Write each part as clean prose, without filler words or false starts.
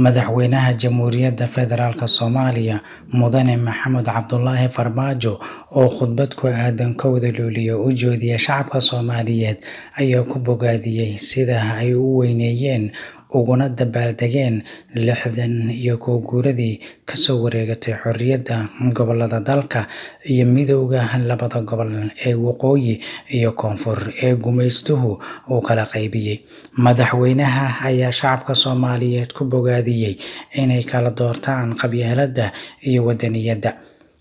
Madaxweynaha Jamhuuriyadda Federaalka Soomaaliya Mudane Maxamed Cabdullaahi Farmaajo oo khudbad ku aadan kowda Luulyo u jeediyay shacabka Soomaaliyeed ayaa ku bogaadiyay sida ay u weyneeyeen uguna dabaaldegeen 61 guuradii ka soo wareegatay xorriyadda gobollada dalka iyo midowga labada gobol ee Waqooyi iyo Koonfur ee gumaystuhu uu kala qaybiyay. Madaxweynaha ayaa shacabka Soomaaliyeed ku bogaadiyay inay kala doortaan qabyaaladda iyo wadaniyadda.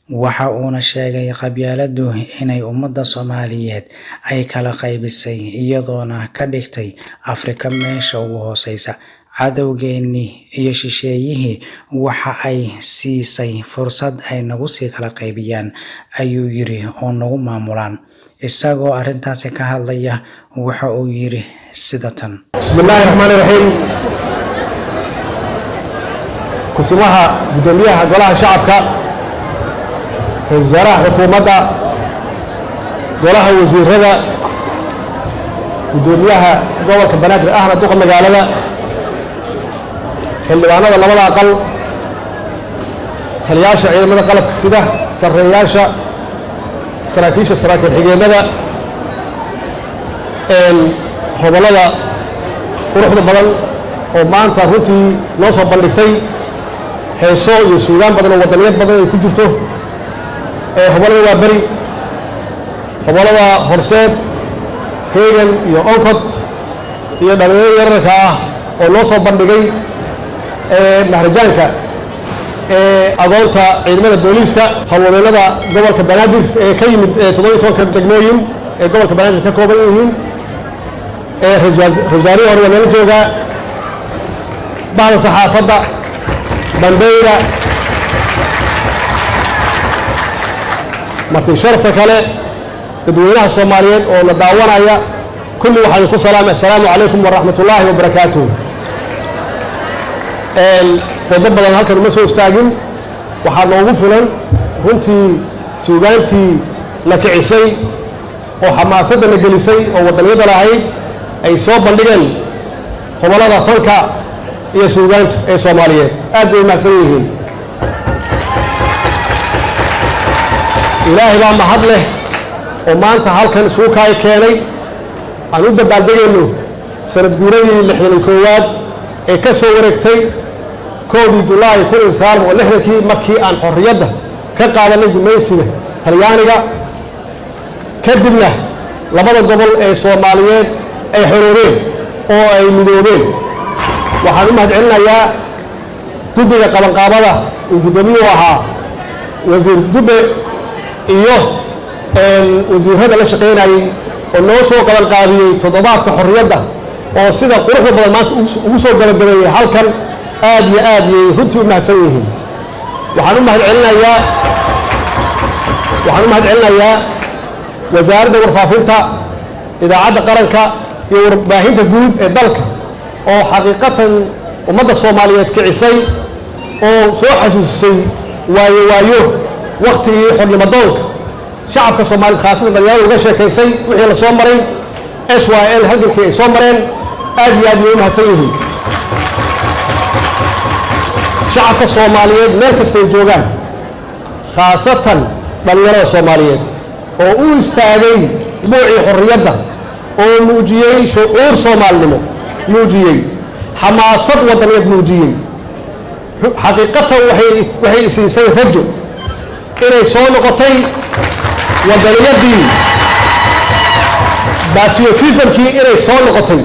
Waxa uuna sheegay qabyaaladdu inay ummadda Soomaaliyeed ay kala qaybisay iyadoona ka dhigtay Afrika meesha ugu hooseysa. Cadowgeennii iyo shisheeyihii waxa ay siisay fursad ay nagu sii kala qaybiyaan, ayuu yiri, oo nagu maamulaan. Isagoo arrintaasi ka hadlaya waxa uu yiri sida tan. Bismillahirrahmanirrahiim. Kusimaha gudoomiyaha golaha shacabka, wasaaraha xukuumadda, golaha wasiirada, gudoomiyaha gobolka Banaadir ahna duqa magaalada, xildhibaanada labada aqal, taliyaasha ciidamada qalabka sida, sarreeyaasha, saraakiisha saraakiil xigeenada, gobollada quruxda badan oo maanta runtii noo soo bandhigtay heeso iyo suugaan badan oo wadaniyad badan ay ku jirto. Gobollada waa beri, gobollada horseed, heegan iyo onkod iyo dhalinyaro yararka ah oo loo soo bandhigay mahrajaanka agoonta ciidamada booliiska, howlwadeennada gobolka Banaadir ee ka yimid 17 degmooyin ee gobolka Banaadir ka kooban yihiin, rasaarihi hore waa nala joogaa, bahda saxaafadda, bandeyda, marti sharafta kale, dadweynaha Soomaaliyeed oo la daawanaya, kulli waxaan ku salaamay assalaamu calaykum waraxmatullaahi wabarakaatuh. Waddo badan halkan uma soo istaagin, waxaa noogu filan runtii suugaantii la kicisay oo xamaasadda la gelisay oo wadaniyadda lahayd ay soo bandhigeen gobollada fanka iyo suugaanta ee Soomaaliyeed. aad bay mahadsan yihiin. ilaahay baa mahad leh oo maanta halkan isugu kaay keenay aan u dabaaldegayno sanad guuradii 61aad ee ka soo wareegtay 1 Julaay 1960 markii aan xorriyadda ka qaadanay gumaysiga Talyaaniga, kadibna labada gobol ee Soomaaliyeed ay xoroobeen oo ay midoobeen. waxaan u mahadcelinayaa guddiga qabanqaabada uu gudoomiyuhu ahaa wasiir Dube iyo wasiirada la shaqeynayay oo noo soo qabanqaabiyey toddobaadka xorriyadda oo sida quruxda badan maanta ugu soo gabagabeeyay halkan. aad iyo aad ayay runtii u mahadsan yihiin. waxaan u mahadcelinayaa wasaaradda warfaafinta, idaacadda qaranka iyo warbaahinta guud ee dalka oo xaqiiqatan ummadda Soomaaliyeed kicisay oo soo xasuusisay waayo waqtigii xornimadoonka shacabka Soomaaliyeed khaasatan dhalinyarada uga sheekaysay wixii la soo maray, SYL halgankii ay soo mareen. aad iyo aad ayay u mahadsan yihiin. shacabka Soomaaliyeed meel kasta ay joogaan, khaasatan dhalinyarada Soomaaliyeed oo u istaagay buucii xorriyadda oo muujiyey shucuur Soomaalinimo, muujiyey xamaasad wadaniyaed, muujiyey xaqiiqatan waxay siisay rajo inay soo noqotay wadaniyaddii, patriotismkii inay soo noqotay.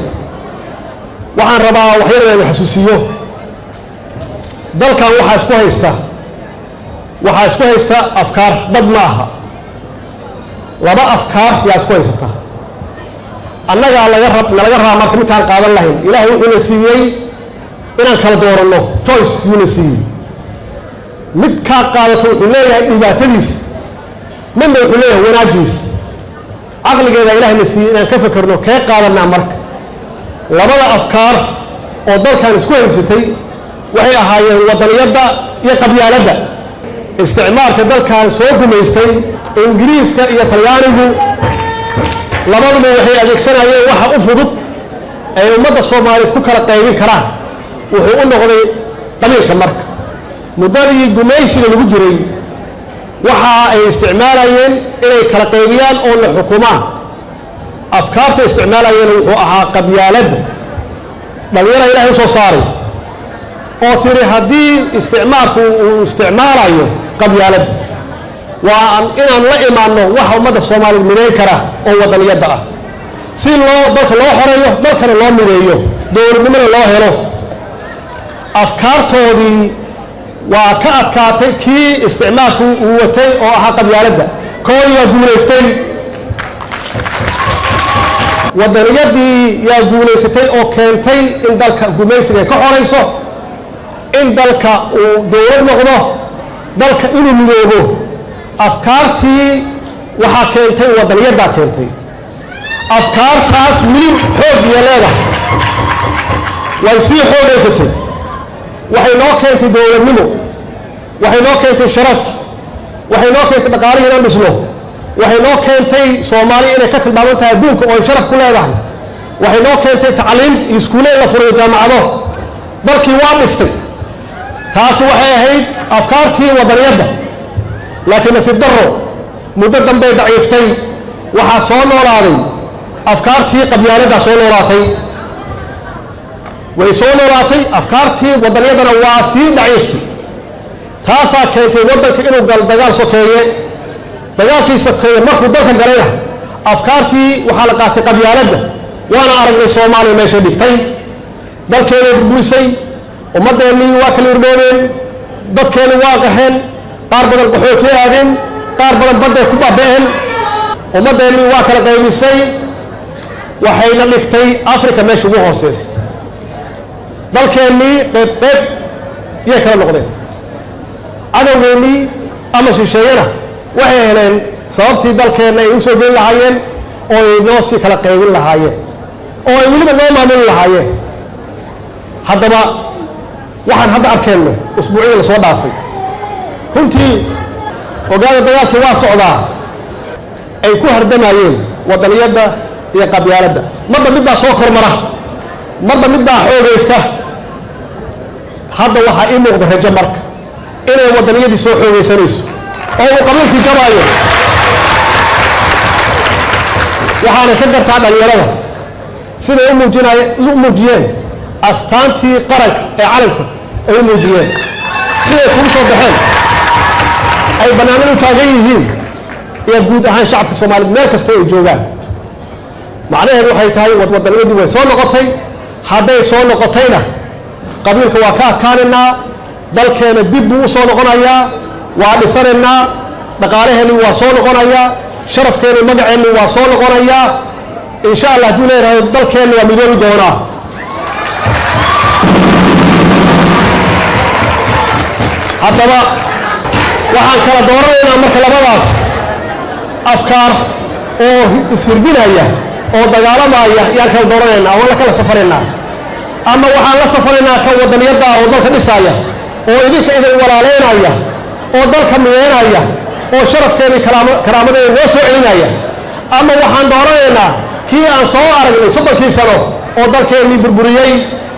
waxaan rabaa waxyar inaan xasuusiyo dalkan waxaa isku haysta afkaar, dad ma aha, laba afkaar yaa isku haysata. annagaa nalaga rabaa marka midkaan qaadan lahayn. ilaahay wuxuuna siiyey inaan kala dooranno, choice yuuna siiyey. midkaa qaadato wuxuu leeyahay dhibaatadiisa, midna wuxuu leeyahay wanaagiisa. caqligeeda ilaahayna siiyey inaan ka fekerno kee qaadanaa marka. labada afkaar oo dalkan isku haysatay waxay ahaayeen wadaniyadda iyo qabyaaladda. isticmaalka dalkan soo gumaystay Ingiriiska iyo Talyaanigu labaduba waxay adeegsanayeen waxa u fudud ay ummadda Soomaaliyeed ku kala qaybin karaan. wuxuu u noqday qabiilka marka muddadii gumaysiga lagu jiray waxa ay isticmaalayeen inay kala qaybiyaan oo la xukumaan afkaarta isticmaalayeen wuxuu ahaa qabyaaladda dhalinyara ilaahay u soo saaray oo tiri haddii isticmaalku uu isticmaalayo qabyaaladda waa inaan la imaanno waxa ummadda soomaaliyeed midayn kara oo wadaniyadda ah si dalka loo xoreeyo dalkana loo mideeyo dowladnimona loo helo afkaartoodii waa ka adkaatay kii isticmaalku uu watay oo ahaa qabyaaladda koodii waa guulaystay wadaniyadii yaa guulaysatay oo keentay in dalka gumaysiga ay ka xorayso in dalka uu dowlad noqdo dalka inuu midoobo afkaartii waxaa keentay wadaniyaddaa keentay afkaartaas milib xoog iyo leedahay way sii xoogaysatay waxay noo keentay dowladnimo waxay noo keentay sharaf waxay noo keentay dhaqaalihii inaan dhisno waxay noo keentay soomaaliya inay ka tilmaaman tahay adduunka oo ay sharaf ku leedahay waxay noo keentay tacliim iyo iskuulle in la furayo jaamacado dalkii waa dhistay taasi waxay ahayd afkaartii wadaniyadda laakiin nasiib darro muddo dambey daciiftay waxaa soo noolaaday afkaartii qabyaaladdaa soo noolaatay way soo noolaatay afkaartii wadaniyadana waa sii daciiftay taasaa keentay waddanka inuu galo dagaal sokeeye dagaalkii sokeeye markuu dalka galayna afkaartii waxaa la qaatay qabyaaladda waana aragnay soomaaliya meeshay dhigtay dalkeenay burburisay ummaddeennii waa kala irmoobeen dadkeenni waa qaxeen qaar badan qaxootay aadeen qaar badan badday ku baaba'een ummaddeennii waa kala qaybisay waxayna dhigtay africa meesha ugu hooseysa dalkeennii qayb iyay kala noqdeen cadowgeennii ama shisheeyana waxay heleen sababtii dalkeenna ay u soo gelin lahaayeen oo ay noo sii kala qaybin lahaayeen oo ay weliba noo maamuli lahaayeen haddaba waxaan hadda arkeenno usbuucyada la soo dhaafay runtii ogaada dagaalkii waa socdaa ay ku hardamayeen wadaniyadda iyo qabyaaladda marba mid baa soo kormara marba mid baa xoogaysta hadda waxaa ii muuqda rajo marka inay wadaniyadii soo xoogaysanayso oo uu qabiilkii jabaayo waxaana ka gartaa dhalinyarada siday u muujiyeen astaantii qaranka ee calanka ay u muujiyeen siday isugu soo baxeen ay bannaanada u taagan yihiin iyo guud ahaan shacabka soomaaliyed meel kasta ay joogaan macnaheedu waxay tahay wadaniyadii way soo noqotay hadday soo noqotayna qabiilka waa ka adkaanaynaa dalkeena dib buu u soo noqonayaa waa dhisanaynaa dhaqaalaheenni waa soo noqonayaa sharafkeenni magaceenni waa soo noqonayaa insha allah haddii la yidhahdo dalkeenna waa midoobi doonaa haddaba waxaan kala dooranaynaa marka labadaas afkaar oo ishirdinaya oo dagaalamaya yaan kala dooranaynaa oo la kala safaraynaa ama waxaan la safaraynaa kan wadaniyadda oo dalka dhisaya oo idinka idin walaaleynaya oo dalka mideynaya oo sharafkeeni karaamadeena noo soo celinaya ama waxaan dooranaynaa kii aan soo aragnay 30 sano oo dalkeennii burburiyey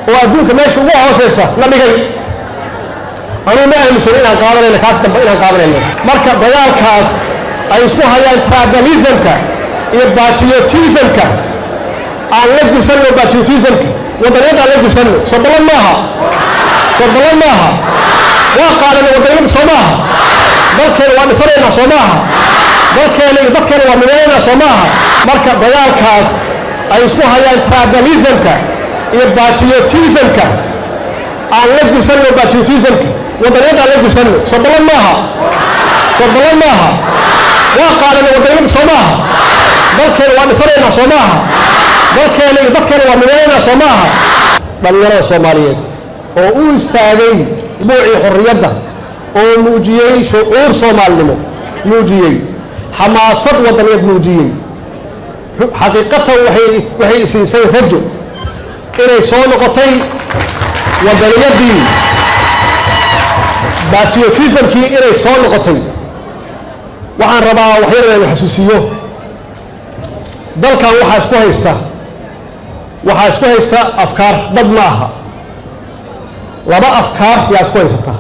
oo adduunka meesha ugu hooseysa la dhigay anuu ma aaminsan inaan qaadanayno kaas dambe inaan qaadanayno marka dagaalkaas ay isku hayaan tribalismka iyo patriotismka aan la jirsanno patriotismka wadaniyadda aan la jirsanno soo balan maaha waa qaadana wadaniyadda soo maaha dalkeena waa dhisanaynaa soo maaha dalkeena iyo dadkeena waa mideeynaa soo maaha marka dagaalkaas ay isku hayaan tribalismka iyo patriotismka aan la jirsanno patriotismka wadaniyadda aan la jirsanno soo balan maaha waa qaadana wadaniyadda soo maaha dalkeena waa dhisanaynaa soo maaha dalkeena iyo dadkeena waa mideeynaa soo maaha dhalinyarada soomaaliyeed oo u istaagay buucii xorriyadda oo muujiyey shucuur soomaalinimo muujiyey xamaasad wadaniyeed muujiyey xaqiiqatan waxay isiisay rajo inay soo noqotay wadaniyaddii patriotismkii inay soo noqotay waxaan rabaa waxyar inaan xasuusiyo dalkan waxaa isku haysta afkaar dad ma aha laba afkaar yaa isku haysataa